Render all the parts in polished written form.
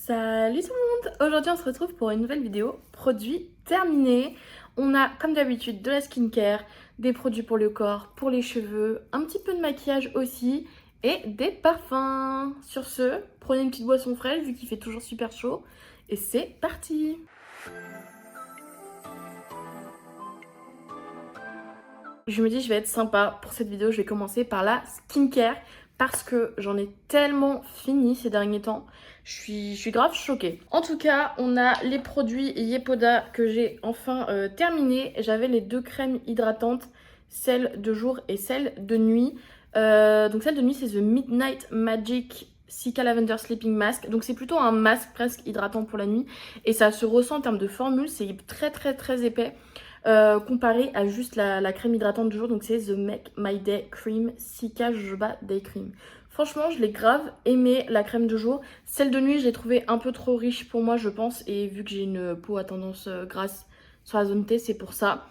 Salut tout le monde! Aujourd'hui on se retrouve pour une nouvelle vidéo produit terminé. On a comme d'habitude de la skincare, des produits pour le corps, pour les cheveux, un petit peu de maquillage aussi et des parfums. Sur ce, prenez une petite boisson fraîche vu qu'il fait toujours super chaud et c'est parti! Je me dis je vais être sympa pour cette vidéo, je vais commencer par la skincare parce que j'en ai tellement fini ces derniers temps. Je suis grave choquée. En tout cas, on a les produits Yepoda que j'ai enfin terminés. J'avais les deux crèmes hydratantes, celle de jour et celle de nuit. Donc celle de nuit c'est The Midnight Magic Cica Lavender Sleeping Mask. Donc c'est plutôt un masque presque hydratant pour la nuit. Et ça se ressent en termes de formule, c'est très épais. Comparé à juste la crème hydratante du jour, donc c'est The Make My Day Cream Cica Jojoba Day Cream. Franchement, je l'ai grave aimé la crème de jour. Celle de nuit, je l'ai trouvée un peu trop riche pour moi, je pense, et vu que j'ai une peau à tendance grasse sur la zone T, c'est pour ça.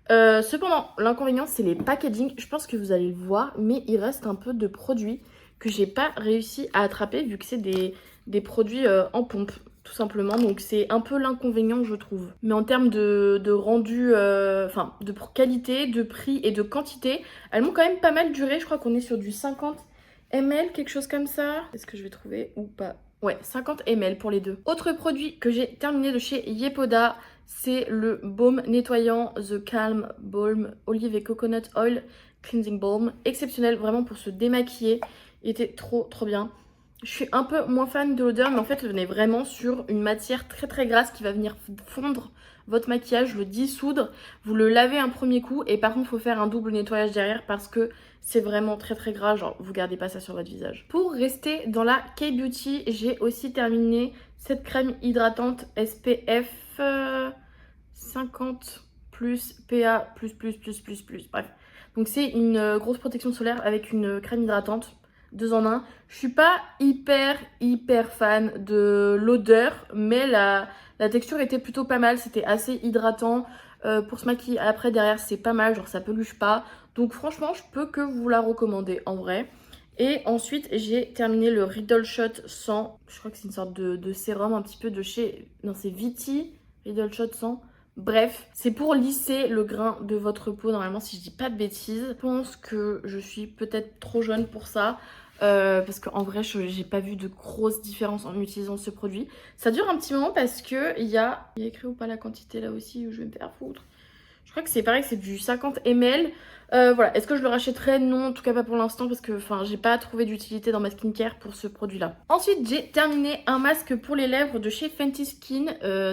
Cependant, l'inconvénient, c'est les packaging. Je pense que vous allez le voir, mais il reste un peu de produits que j'ai pas réussi à attraper vu que c'est des produits en pompe. Tout simplement, donc c'est un peu l'inconvénient je trouve. Mais en termes de rendu, enfin de qualité, de prix et de quantité, elles m'ont quand même pas mal duré. Je crois qu'on est sur du 50 ml, quelque chose comme ça. Est-ce que je vais trouver ou pas? Ouais, 50 ml pour les deux. Autre produit que j'ai terminé de chez Yepoda, c'est le baume nettoyant The Calm Balm Olive et Coconut Oil Cleansing Balm. Exceptionnel vraiment pour se démaquiller. Il était trop bien. Je suis un peu moins fan de l'odeur, mais en fait, on est vraiment sur une matière très grasse qui va venir fondre votre maquillage, le dissoudre. Vous le lavez un premier coup et par contre, il faut faire un double nettoyage derrière parce que c'est vraiment très gras. Genre, vous gardez pas ça sur votre visage. Pour rester dans la K-Beauty, j'ai aussi terminé cette crème hydratante SPF 50 plus PA plus. Bref. Donc, c'est une grosse protection solaire avec une crème hydratante. 2 en 1. Je suis pas hyper fan de l'odeur, mais la texture était plutôt pas mal. C'était assez hydratant. Pour se maquiller après, derrière, c'est pas mal. Genre, ça peluche pas. Donc, franchement, je peux que vous la recommander en vrai. Et ensuite, j'ai terminé le Riddle Shot 100. Je crois que c'est une sorte de sérum un petit peu de chez... Non, c'est Viti. Riddle Shot 100. Bref, c'est pour lisser le grain de votre peau normalement si je dis pas de bêtises. Je pense que je suis peut-être trop jeune pour ça. Parce qu'en vrai, j'ai pas vu de grosses différences en utilisant ce produit. Ça dure un petit moment parce que il y a écrit ou pas la quantité là aussi où je vais me faire foutre. Je crois que c'est pareil, que c'est du 50 ml. Voilà, est-ce que je le rachèterai? Non, en tout cas pas pour l'instant parce que j'ai pas trouvé d'utilité dans ma skincare pour ce produit-là. Ensuite, j'ai terminé un masque pour les lèvres de chez Fenty Skin.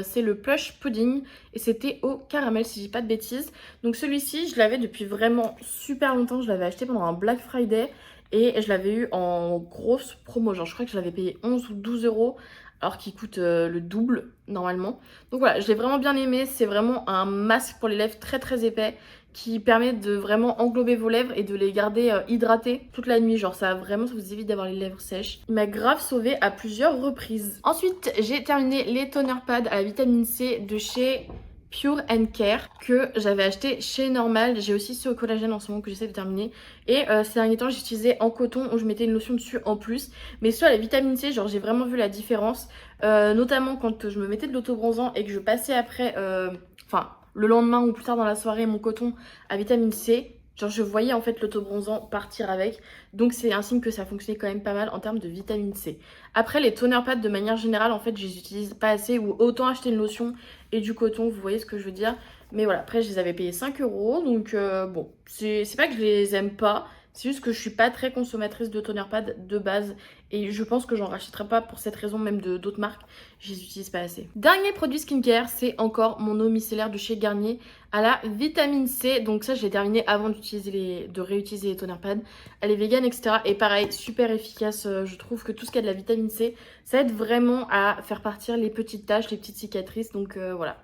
C'est le Plush Pudding et c'était au caramel si je dis pas de bêtises. Donc celui-ci, je l'avais depuis vraiment super longtemps. Je l'avais acheté pendant un Black Friday et je l'avais eu en grosse promo. Genre, je crois que je l'avais payé 11 ou 12 euros alors qu'il coûte le double normalement. Donc voilà, je l'ai vraiment bien aimé. C'est vraiment un masque pour les lèvres très épais qui permet de vraiment englober vos lèvres et de les garder hydratées toute la nuit. Genre ça vous évite d'avoir les lèvres sèches. Il m'a grave sauvé à plusieurs reprises. Ensuite, j'ai terminé les toner pads à la vitamine C de chez Pure and Care que j'avais acheté chez Normal. J'ai aussi ceux au collagène en ce moment que j'essaie de terminer. Et ces derniers temps, j'utilisais en coton où je mettais une lotion dessus en plus. Mais ceux à la vitamine C, genre j'ai vraiment vu la différence. Notamment quand je me mettais de l'autobronzant et que je passais après, le lendemain ou plus tard dans la soirée, mon coton à vitamine C. Genre je voyais en fait l'autobronzant partir avec. Donc c'est un signe que ça fonctionnait quand même pas mal en termes de vitamine C. Après les toner pads de manière générale en fait je les utilise pas assez ou autant acheter une lotion et du coton, vous voyez ce que je veux dire. Mais voilà, après je les avais payés 5 euros. Donc bon, c'est pas que je les aime pas. C'est juste que je suis pas très consommatrice de toner pads de base. Et je pense que j'en rachèterai pas pour cette raison même de d'autres marques. Je les utilise pas assez. Dernier produit skincare, c'est encore mon eau micellaire de chez Garnier à la vitamine C. Donc ça je l'ai terminé avant de réutiliser les toner pads. Elle est vegan etc. Et pareil, super efficace. Je trouve que tout ce qui a de la vitamine C, ça aide vraiment à faire partir les petites taches, les petites cicatrices. Donc voilà.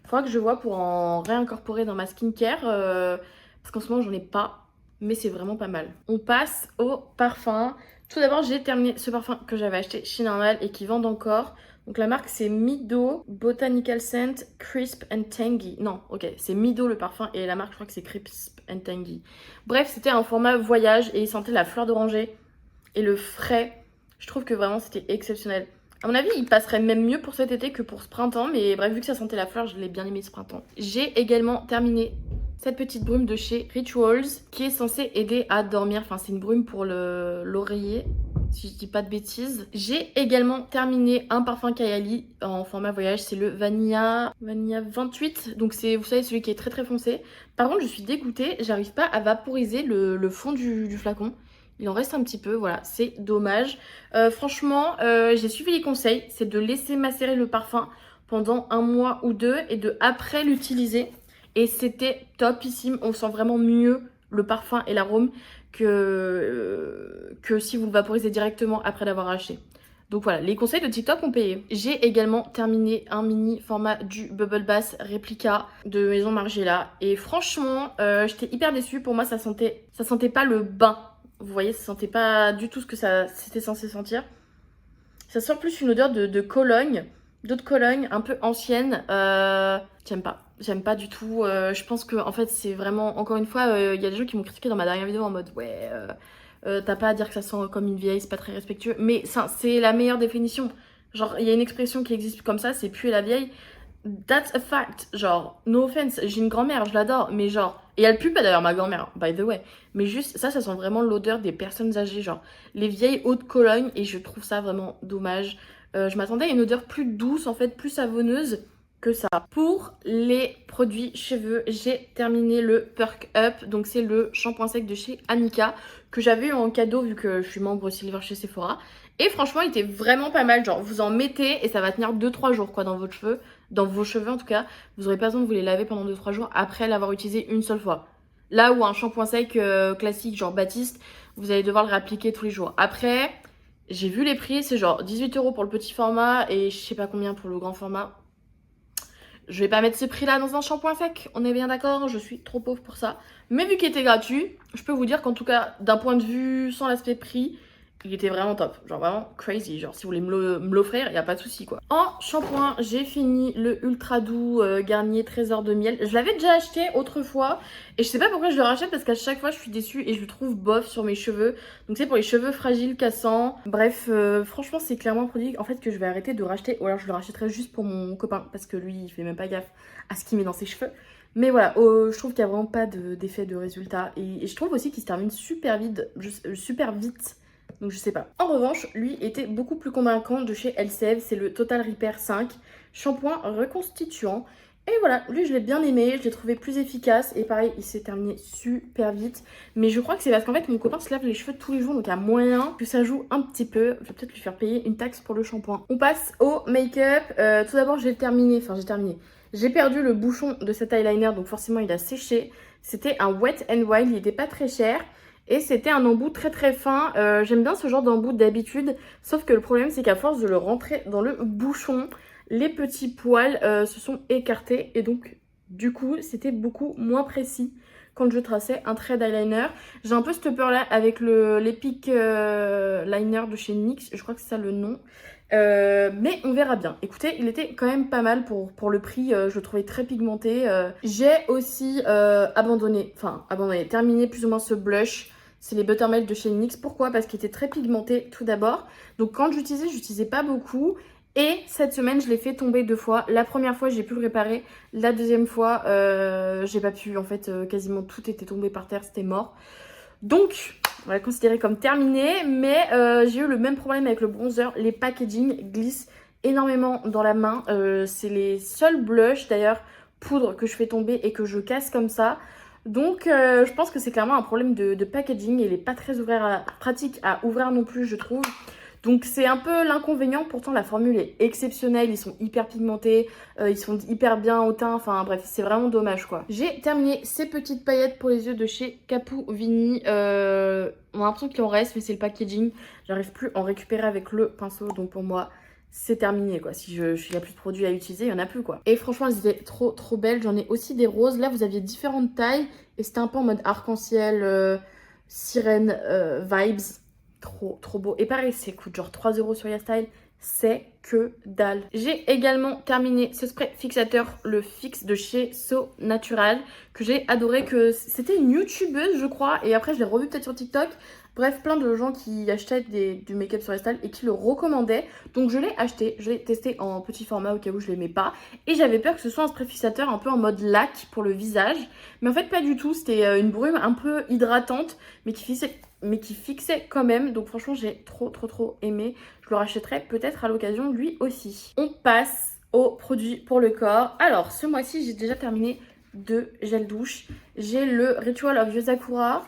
Faudra que je vois pour en réincorporer dans ma skincare. Parce qu'en ce moment j'en ai pas. Mais c'est vraiment pas mal. On passe au parfum. Tout d'abord, j'ai terminé ce parfum que j'avais acheté chez Normal et qui vendent encore. Donc la marque c'est Mido Botanical Scent Crisp and Tangy. Non, ok, c'est Mido le parfum et la marque je crois que c'est Crisp and Tangy. Bref, c'était un format voyage et il sentait la fleur d'oranger et le frais. Je trouve que vraiment c'était exceptionnel. À mon avis, il passerait même mieux pour cet été que pour ce printemps. Mais bref, vu que ça sentait la fleur, je l'ai bien aimé ce printemps. J'ai également terminé cette petite brume de chez Rituals qui est censée aider à dormir. Enfin, c'est une brume pour l'oreiller, si je dis pas de bêtises. J'ai également terminé un parfum Kayali en format voyage. C'est le Vanilla 28. Donc c'est, vous savez, celui qui est très très foncé. Par contre, je suis dégoûtée. J'arrive pas à vaporiser le fond du flacon. Il en reste un petit peu, voilà, c'est dommage. Franchement, j'ai suivi les conseils. C'est de laisser macérer le parfum pendant 1 mois ou 2 et de après l'utiliser. Et c'était topissime. On sent vraiment mieux le parfum et l'arôme que si vous le vaporisez directement après l'avoir acheté. Donc voilà, les conseils de TikTok ont payé. J'ai également terminé un mini format du Bubble Bath réplica de Maison Margiela. Et franchement, j'étais hyper déçue. Pour moi, ça sentait pas le bain. Vous voyez, ça sentait pas du tout ce que c'était censé sentir. Ça sent plus une odeur de Cologne, d'eau de Cologne, un peu ancienne. J'aime pas du tout. Je pense que en fait, c'est vraiment, encore une fois, il y a des gens qui m'ont critiqué dans ma dernière vidéo en mode ouais, t'as pas à dire que ça sent comme une vieille, c'est pas très respectueux. Mais ça, c'est la meilleure définition. Genre, il y a une expression qui existe comme ça, c'est puer la vieille. That's a fact. Genre, no offense, j'ai une grand-mère, je l'adore, mais genre. Et elle pue pas d'ailleurs, ma grand-mère, by the way. Mais juste, ça sent vraiment l'odeur des personnes âgées, genre les vieilles eaux de Cologne, et je trouve ça vraiment dommage. Je m'attendais à une odeur plus douce, en fait, plus savonneuse que ça. Pour les produits cheveux, j'ai terminé le Perk Up, donc c'est le shampoing sec de chez Annika, que j'avais eu en cadeau vu que je suis membre Silver chez Sephora. Et franchement, il était vraiment pas mal, genre vous en mettez et ça va tenir 2-3 jours quoi dans vos cheveux en tout cas. Vous n'aurez pas besoin de vous les laver pendant 2-3 jours après l'avoir utilisé une seule fois. Là où un shampoing sec classique genre Baptiste, vous allez devoir le réappliquer tous les jours. Après, j'ai vu les prix, c'est genre 18 € pour le petit format et je sais pas combien pour le grand format. Je vais pas mettre ce prix là dans un shampoing sec, on est bien d'accord, je suis trop pauvre pour ça. Mais vu qu'il était gratuit, je peux vous dire qu'en tout cas d'un point de vue sans l'aspect prix, il était vraiment top, genre vraiment crazy, genre si vous voulez me l'offrir, il n'y a pas de souci quoi. En shampoing, j'ai fini le ultra doux Garnier Trésor de miel. Je l'avais déjà acheté autrefois et je sais pas pourquoi je le rachète parce qu'à chaque fois je suis déçue et je le trouve bof sur mes cheveux. Donc c'est pour les cheveux fragiles, cassants. Bref, franchement c'est clairement un produit en fait que je vais arrêter de racheter ou alors je le rachèterai juste pour mon copain parce que lui il fait même pas gaffe à ce qu'il met dans ses cheveux. Mais voilà, je trouve qu'il n'y a vraiment pas d'effet de résultat et je trouve aussi qu'il se termine super vite, super vite. Donc je sais pas. En revanche, lui était beaucoup plus convaincant de chez LCF. C'est le Total Repair 5. Shampoing reconstituant. Et voilà, lui je l'ai bien aimé. Je l'ai trouvé plus efficace. Et pareil, il s'est terminé super vite. Mais je crois que c'est parce qu'en fait mon copain se lave les cheveux tous les jours. Donc il y a moyen que ça joue un petit peu. Je vais peut-être lui faire payer une taxe pour le shampoing. On passe au make-up. Tout d'abord j'ai terminé. J'ai perdu le bouchon de cet eyeliner. Donc forcément il a séché. C'était un Wet n Wild. Il n'était pas très cher. Et c'était un embout très très fin. J'aime bien ce genre d'embout d'habitude. Sauf que le problème, c'est qu'à force de le rentrer dans le bouchon, les petits poils se sont écartés. Et donc, du coup, c'était beaucoup moins précis quand je traçais un trait d'eyeliner. J'ai un peu cette peur-là avec l'Epic Liner de chez NYX. Je crois que c'est ça le nom. Mais on verra bien. Écoutez, il était quand même pas mal pour le prix. Je le trouvais très pigmenté. J'ai aussi terminé plus ou moins ce blush. C'est les Buttermilk de chez NYX. Pourquoi? Parce qu'il était très pigmenté tout d'abord. Donc quand j'utilisais pas beaucoup. Et cette semaine, je l'ai fait tomber 2 fois. La première fois, j'ai pu le réparer. La deuxième fois, j'ai pas pu. En fait, quasiment tout était tombé par terre. C'était mort. Donc, on va le considérer comme terminé. Mais j'ai eu le même problème avec le bronzer. Les packaging glissent énormément dans la main. C'est les seuls blushs, d'ailleurs, poudre que je fais tomber et que je casse comme ça. Donc je pense que c'est clairement un problème de packaging. Il n'est pas très pratique à ouvrir non plus, je trouve. Donc c'est un peu l'inconvénient. Pourtant la formule est exceptionnelle. Ils sont hyper pigmentés, ils sont hyper bien au teint. Enfin bref, c'est vraiment dommage quoi. J'ai terminé ces petites paillettes pour les yeux de chez Capu Vini. On a l'impression qu'il en reste, mais c'est le packaging. J'arrive plus à en récupérer avec le pinceau. Donc pour moi, c'est terminé quoi. Si il n'y a plus de produits à utiliser, il n'y en a plus quoi. Et franchement, elles étaient trop trop belles. J'en ai aussi des roses. Là, vous aviez différentes tailles et c'était un peu en mode arc-en-ciel, sirène vibes. Trop trop beau. Et pareil, c'est coûte genre 3 € sur YesStyle. C'est que dalle. J'ai également terminé ce spray fixateur, le Fix de chez So Natural, que j'ai adoré. Que c'était une youtubeuse je crois. Et après je l'ai revu peut-être sur TikTok. Bref, plein de gens qui achetaient du make-up sur Estelle et qui le recommandaient. Donc je l'ai acheté, je l'ai testé en petit format au cas où je l'aimais pas. Et j'avais peur que ce soit un spray fixateur un peu en mode lac pour le visage. Mais en fait pas du tout, c'était une brume un peu hydratante mais qui fixait quand même. Donc franchement j'ai trop aimé. Je le rachèterai peut-être à l'occasion lui aussi. On passe aux produits pour le corps. Alors ce mois-ci j'ai déjà terminé 2 gels douche. J'ai le Ritual of Yosakura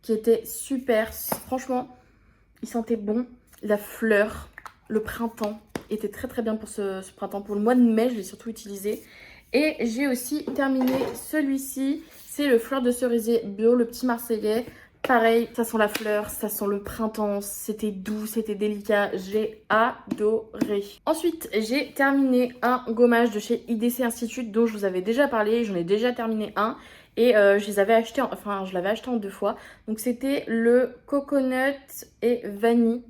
qui était super. Franchement, il sentait bon. La fleur, le printemps était très bien pour ce printemps. Pour le mois de mai, je l'ai surtout utilisé. Et j'ai aussi terminé celui-ci. C'est le Fleur de Cerisier Bio, le petit Marseillais. Pareil, ça sent la fleur, ça sent le printemps, c'était doux, c'était délicat, j'ai adoré. Ensuite, j'ai terminé un gommage de chez IDC Institute dont je vous avais déjà parlé, j'en ai déjà terminé un. Et je les avais achetés, je l'avais acheté en 2 fois. Donc c'était le coconut et vanille.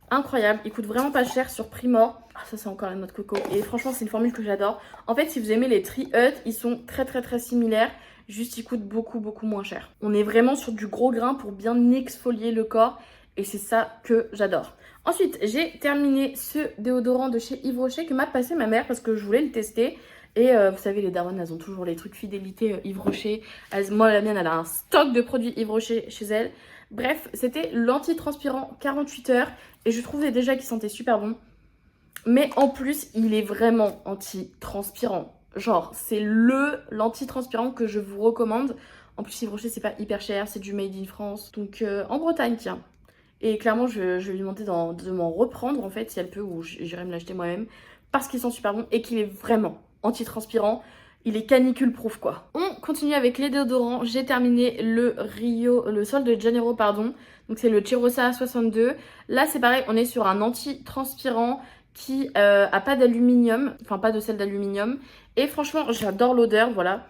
Incroyable, il coûte vraiment pas cher sur Primor. Ah, ça c'est encore la noix de coco. Et franchement c'est une formule que j'adore. En fait si vous aimez les Tree Hut, ils sont très similaires. Juste ils coûtent beaucoup moins cher. On est vraiment sur du gros grain pour bien exfolier le corps. Et c'est ça que j'adore. Ensuite j'ai terminé ce déodorant de chez Yves Rocher que m'a passé ma mère parce que je voulais le tester. Et vous savez, les daronnes, elles ont toujours les trucs fidélité Yves Rocher. Moi, la mienne, elle a un stock de produits Yves Rocher chez elle. Bref, c'était l'anti-transpirant 48 heures. Et je trouvais déjà qu'il sentait super bon. Mais en plus, il est vraiment anti-transpirant. Genre, c'est l'anti-transpirant que je vous recommande. En plus, Yves Rocher, c'est pas hyper cher. C'est du made in France. Donc, en Bretagne, tiens. Et clairement, je vais lui demander de m'en reprendre, en fait, si elle peut. Ou j'irai me l'acheter moi-même. Parce qu'il sent super bon et qu'il est vraiment anti-transpirant, il est canicule proof quoi. On continue avec les déodorants. J'ai terminé le Sol de Janeiro pardon. Donc c'est le Chirosa 62. Là c'est pareil, on est sur un anti-transpirant qui a pas d'aluminium, enfin pas de sel d'aluminium. Et franchement j'adore l'odeur, voilà.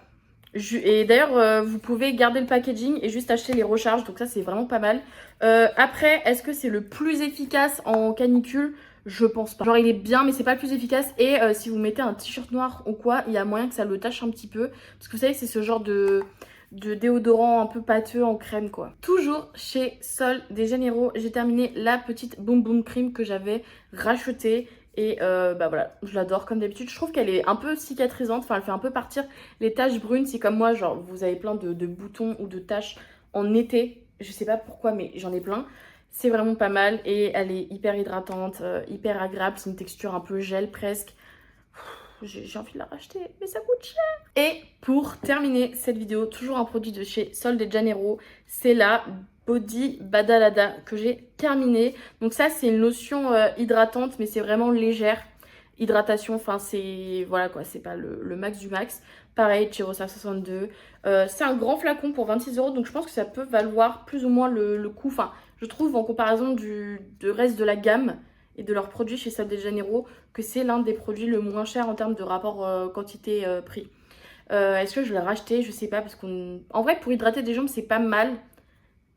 Et d'ailleurs vous pouvez garder le packaging et juste acheter les recharges, donc ça c'est vraiment pas mal. Après, est-ce que c'est le plus efficace en canicule ? Je pense pas. Genre il est bien mais c'est pas le plus efficace. Et si vous mettez un t-shirt noir ou quoi, il y a moyen que ça le tâche un petit peu. Parce que vous savez c'est ce genre de déodorant un peu pâteux en crème quoi. Toujours chez Sol de Janeiro, j'ai terminé la petite Boom Boom Cream que j'avais rachetée. Et bah voilà, je l'adore comme d'habitude. Je trouve qu'elle est un peu cicatrisante, enfin elle fait un peu partir les taches brunes. Si comme moi, genre vous avez plein de boutons ou de taches en été, je sais pas pourquoi mais j'en ai plein. C'est vraiment pas mal et elle est hyper hydratante, hyper agréable. C'est une texture un peu gel presque. J'ai envie de la racheter, mais ça coûte cher. Et pour terminer cette vidéo, toujours un produit de chez Sol de Janeiro, c'est la Body Badalada que j'ai terminé. Donc ça, c'est une lotion hydratante, mais c'est vraiment légère. Hydratation, enfin c'est voilà quoi, c'est pas le max du max. Pareil, Chirosa 62. C'est un grand flacon pour 26 €, donc je pense que ça peut valoir plus ou moins le coût. Enfin, je trouve en comparaison du reste de la gamme et de leurs produits chez Sol de Janeiro que c'est l'un des produits le moins cher en termes de rapport quantité-prix. Est-ce que je vais le racheter? Je sais pas parce en vrai pour hydrater des jambes c'est pas mal,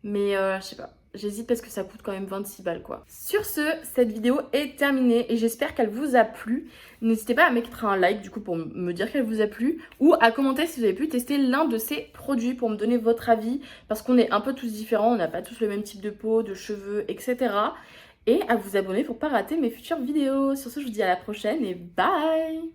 mais je sais pas. J'hésite parce que ça coûte quand même 26 balles quoi. Sur ce, cette vidéo est terminée et j'espère qu'elle vous a plu. N'hésitez pas à mettre un like du coup pour me dire qu'elle vous a plu ou à commenter si vous avez pu tester l'un de ces produits pour me donner votre avis parce qu'on est un peu tous différents, on n'a pas tous le même type de peau, de cheveux, etc. Et à vous abonner pour pas rater mes futures vidéos. Sur ce, je vous dis à la prochaine et bye!